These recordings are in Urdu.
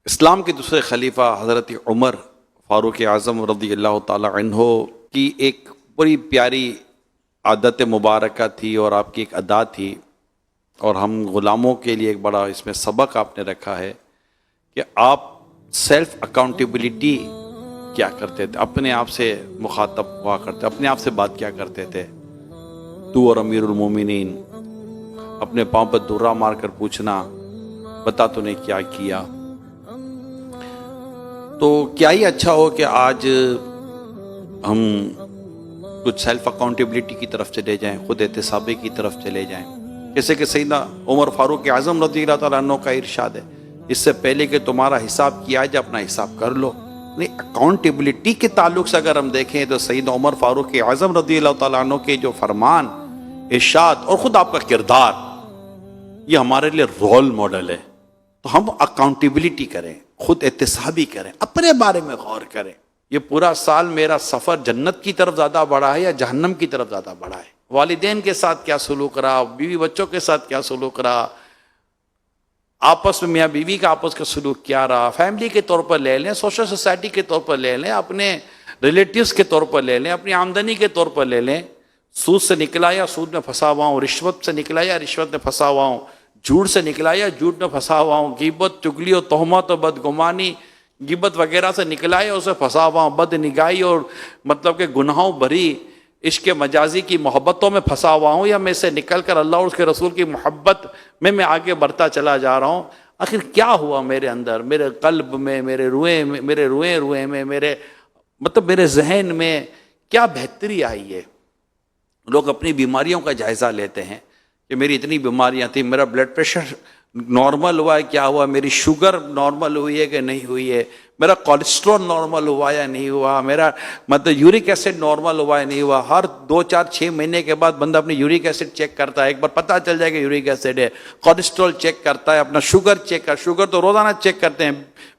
اسلام کے دوسرے خلیفہ حضرت عمر فاروق اعظم رضی اللہ تعالی عنہ کی ایک بڑی پیاری عادت مبارکہ تھی اور آپ کی ایک ادا تھی، اور ہم غلاموں کے لیے ایک بڑا اس میں سبق آپ نے رکھا ہے کہ آپ سیلف اکاؤنٹیبلٹی کیا کرتے تھے، اپنے آپ سے مخاطب ہوا کرتے، اپنے آپ سے بات کیا کرتے تھے. تو اور امیر المومنین، اپنے پاؤں پر درہ مار کر پوچھنا بتا تو نے کیا کیا. تو کیا ہی اچھا ہو کہ آج ہم کچھ سیلف اکاؤنٹیبلٹی کی طرف چلے جائیں، خود احتسابی کی طرف چلے جائیں. جیسے کہ سیدنا عمر فاروق اعظم رضی اللہ تعالیٰ عنہ کا ارشاد ہے، اس سے پہلے کہ تمہارا حساب کیا جائے اپنا حساب کر لو. اکاؤنٹیبلٹی کے تعلق سے اگر ہم دیکھیں تو سیدنا عمر فاروق اعظم رضی اللہ تعالیٰ عنہ کے جو فرمان، ارشاد اور خود آپ کا کردار، یہ ہمارے لیے رول ماڈل ہے. تو ہم اکاؤنٹیبلٹی کریں، خود احتسابی کریں، اپنے بارے میں غور کریں. یہ پورا سال میرا سفر جنت کی طرف زیادہ بڑھا ہے یا جہنم کی طرف زیادہ بڑھا ہے؟ والدین کے ساتھ کیا سلوک رہا، بیوی بچوں کے ساتھ کیا سلوک رہا، آپس میں میاں بیوی کا آپس کا سلوک کیا رہا، فیملی کے طور پر لے لیں، سوشل سوسائٹی کے طور پر لے لیں، اپنے ریلیٹیوز کے طور پر لے لیں، اپنی آمدنی کے طور پر لے لیں. سود سے نکلا یا سود میں پھنسا ہوا ہوں، رشوت سے نکلا یا رشوت میں پھنسا ہوا ہوں، جھوٹ سے نکلا یا جھوٹ میں پھنسا ہوا ہوں، غیبت، چگلی اور تہمت اور بدگمانی، غیبت وغیرہ سے نکلا یا اسے پھنسا ہوا ہوں، بد نگاہی اور مطلب کہ گناہوں بھری عشق مجازی کی محبتوں میں پھنسا ہوا ہوں، یا میں سے نکل کر اللہ اور اس کے رسول کی محبت میں آگے بڑھتا چلا جا رہا ہوں. آخر کیا ہوا میرے اندر، میرے قلب میں، میرے روئیں میں، میرے ذہن میں کیا بہتری آئی ہے؟ لوگ اپنی بیماریوں کا جائزہ لیتے ہیں کہ میری اتنی بیماریاں تھیں، میرا بلڈ پریشر نارمل ہوا ہے، کیا ہوا، میری شوگر نارمل ہوئی ہے کہ نہیں ہوئی ہے، میرا کولیسٹرول نارمل ہوا یا نہیں ہوا، میرا یورک ایسڈ نارمل ہوا یا نہیں ہوا. ہر 2-4-6 مہینے کے بعد بندہ اپنی یورک ایسڈ چیک کرتا ہے، ایک بار پتہ چل جائے کہ یورک ایسڈ ہے. کولیسٹرول چیک کرتا ہے، اپنا شوگر چیک کرتا ہے، شوگر تو روزانہ چیک کرتے ہیں،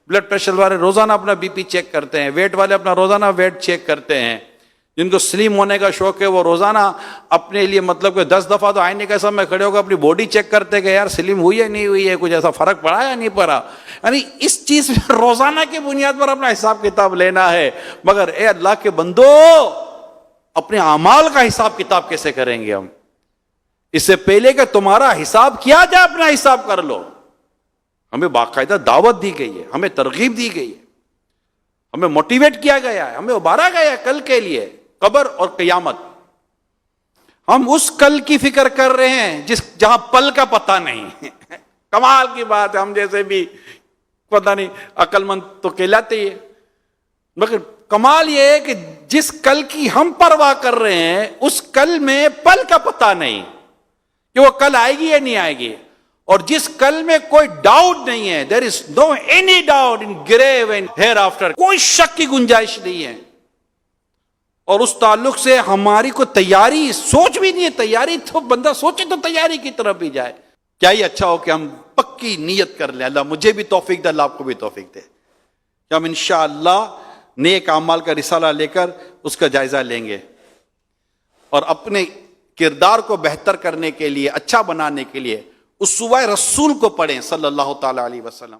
بلڈ پریشر والے روزانہ اپنا بی پی چیک کرتے ہیں، ویٹ والے اپنا روزانہ ویٹ چیک کرتے ہیں. جن کو سلیم ہونے کا شوق ہے وہ روزانہ اپنے لیے کہ 10 دفعہ تو آئینے کے سامنے کھڑے ہو کر اپنی باڈی چیک کرتے کہ یار سلیم ہوئی ہے نہیں ہوئی ہے، کچھ ایسا فرق پڑا یا نہیں پڑا. یعنی اس چیز میں روزانہ کی بنیاد پر اپنا حساب کتاب لینا ہے. مگر اے اللہ کے بندو، اپنے اعمال کا حساب کتاب کیسے کریں گے ہم؟ اس سے پہلے کہ تمہارا حساب کیا جائے اپنا حساب کر لو. ہمیں باقاعدہ دعوت دی گئی ہے، ہمیں ترغیب دی گئی ہے، ہمیں موٹیویٹ کیا گیا ہے، ہمیں ابھارا گیا ہے کل کے لیے، قبر اور قیامت. ہم اس کل کی فکر کر رہے ہیں جہاں پل کا پتہ نہیں. کمال کی بات ہے، ہم جیسے بھی پتہ نہیں عقل مند تو کہلاتے ہیں، مگر کمال یہ ہے کہ جس کل کی ہم پرواہ کر رہے ہیں اس کل میں پل کا پتہ نہیں کہ وہ کل آئے گی یا نہیں آئے گی. اور جس کل میں کوئی ڈاؤٹ نہیں ہے، there is no any doubt in grave and hereafter، کوئی شک کی گنجائش نہیں ہے. اور اس تعلق سے ہماری کو تیاری، سوچ بھی نہیں ہے. تیاری تو بندہ سوچے تو تیاری کی طرف بھی جائے. کیا ہی اچھا ہو کہ ہم پکی نیت کر لیں. اللہ مجھے بھی توفیق دے، اللہ آپ کو بھی توفیق دے کہ ہم انشاءاللہ نیک اعمال کا رسالہ لے کر اس کا جائزہ لیں گے، اور اپنے کردار کو بہتر کرنے کے لیے، اچھا بنانے کے لیے اسوہ رسول کو پڑھیں صلی اللہ تعالی علیہ وسلم.